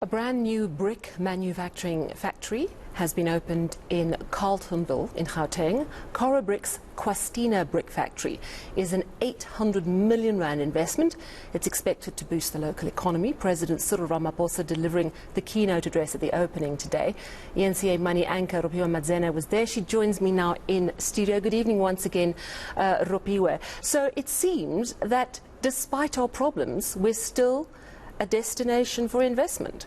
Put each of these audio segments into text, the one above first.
A brand new brick manufacturing factory has been opened in Carletonville in Gauteng. Corobrik's Kwastina brick factory is an R800 million investment. It's expected to boost the local economy. President Cyril Ramaphosa delivering the keynote address at the opening today. eNCA money anchor R800m was there. She joins me now in studio. Good evening once again, Ropiwe. So it seems that despite our problems, we're still a destination for investment.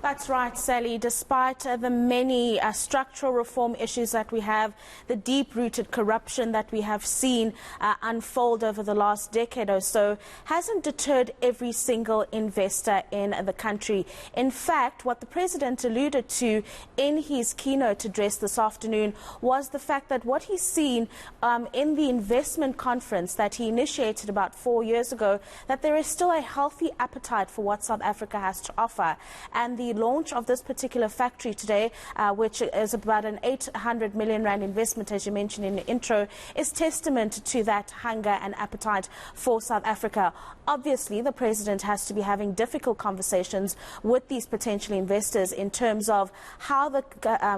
That's right, Sally. Despite the many structural reform issues that we have, the deep-rooted corruption that we have seen unfold over the last decade or so hasn't deterred every single investor in the country. In fact, what the President alluded to in his keynote address this afternoon was the fact that what he's seen in the investment conference that he initiated about 4 years ago, that there is still a healthy appetite for what South Africa has to offer. And the launch of this particular factory today, which is about an R800 million investment, as you mentioned in the intro, is testament to that hunger and appetite for South Africa. Obviously, the President has to be having difficult conversations with these potential investors in terms of how the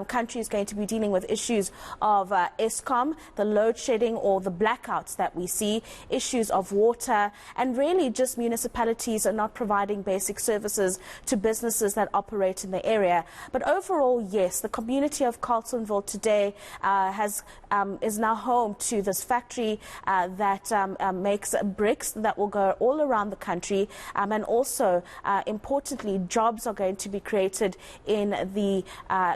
country is going to be dealing with issues of Eskom, the load shedding or the blackouts that we see, issues of water, and really just municipalities are not providing basic services to businesses that operate in the area. But overall, yes, the community of Carletonville today is now home to this factory that makes bricks that will go all around the country, and also importantly, jobs are going to be created in the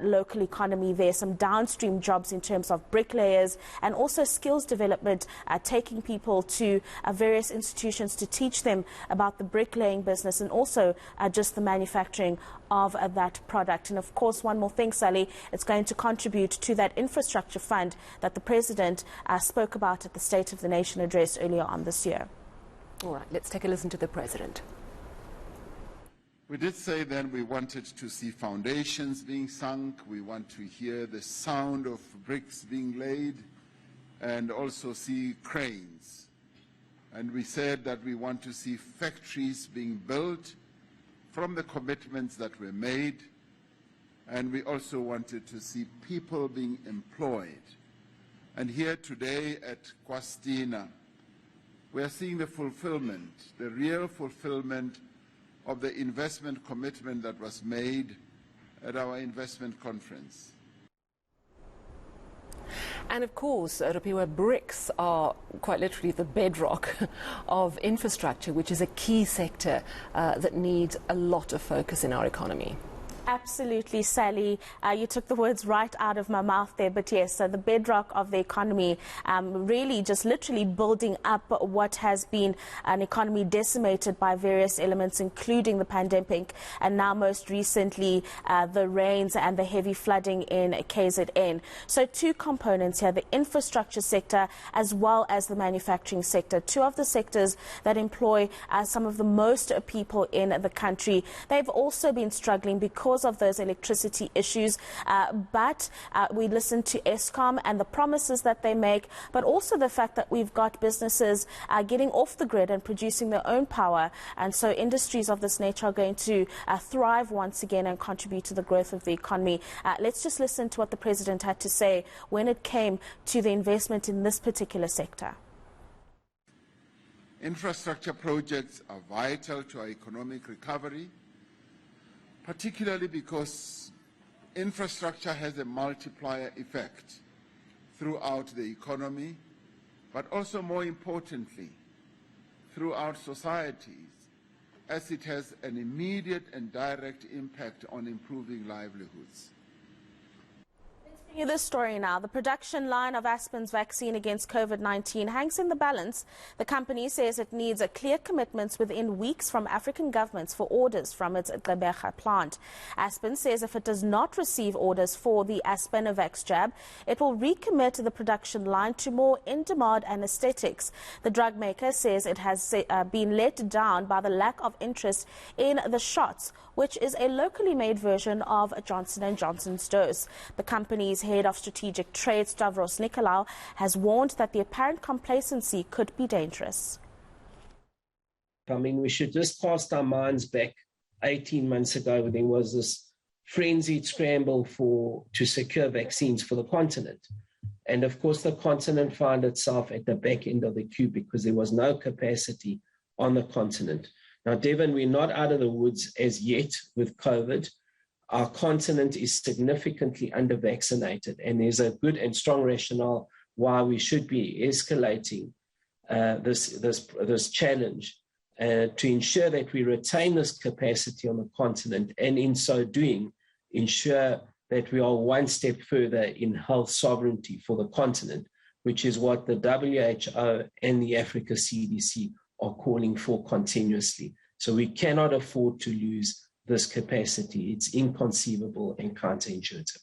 local economy. There's some downstream jobs in terms of bricklayers and also skills development, taking people to various institutions to teach them about the bricklaying business and also just the manufacturing of that product. And of course, one more thing, Sally, it's going to contribute to that infrastructure fund that the President spoke about at the State of the Nation address earlier on this year. All right, let's take a listen to the President. We did say then we wanted to see foundations being sunk, we want to hear the sound of bricks being laid, and also see cranes. And we said that we want to see factories being built from the commitments that were made, and we also wanted to see people being employed. And here today at Kwastina, we are seeing the fulfillment, the real fulfillment of the investment commitment that was made at our investment conference. And of course, Ropiwe, bricks are quite literally the bedrock of infrastructure, which is a key sector that needs a lot of focus in our economy. Absolutely, Sally. You took the words right out of my mouth there. But yes, the bedrock of the economy, really just literally building up what has been an economy decimated by various elements, including the pandemic, and now most recently the rains and the heavy flooding in KZN. So two components here, the infrastructure sector as well as the manufacturing sector, two of the sectors that employ some of the most people in the country. They've also been struggling because of those electricity issues, but we listen to Eskom and the promises that they make, but also the fact that we've got businesses getting off the grid and producing their own power, and so industries of this nature are going to thrive once again and contribute to the growth of the economy. Let's just listen to what the President had to say when it came to the investment in this particular sector. Infrastructure projects are vital to our economic recovery, particularly because infrastructure has a multiplier effect throughout the economy, but also more importantly, throughout societies, as it has an immediate and direct impact on improving livelihoods. This story now. The production line of Aspen's vaccine against COVID-19 hangs in the balance. The company says it needs clear commitments within weeks from African governments for orders from its Gqeberha plant. Aspen says if it does not receive orders for the Aspinovax jab, it will recommit the production line to more in-demand anesthetics. The drug maker says it has been let down by the lack of interest in the shots, which is a locally made version of Johnson & Johnson's dose. The company's head of strategic trade, Stavros Nikolaou, has warned that the apparent complacency could be dangerous. I mean, we should just cast our minds back 18 months ago, there was this frenzied scramble to secure vaccines for the continent. And of course, the continent found itself at the back end of the queue because there was no capacity on the continent. Now, Devin, we're not out of the woods as yet with COVID. Our continent is significantly under-vaccinated, and there's a good and strong rationale why we should be escalating this challenge to ensure that we retain this capacity on the continent, and in so doing, ensure that we are one step further in health sovereignty for the continent, which is what the WHO and the Africa CDC are calling for continuously. So we cannot afford to lose this capacity. It's inconceivable and counterintuitive.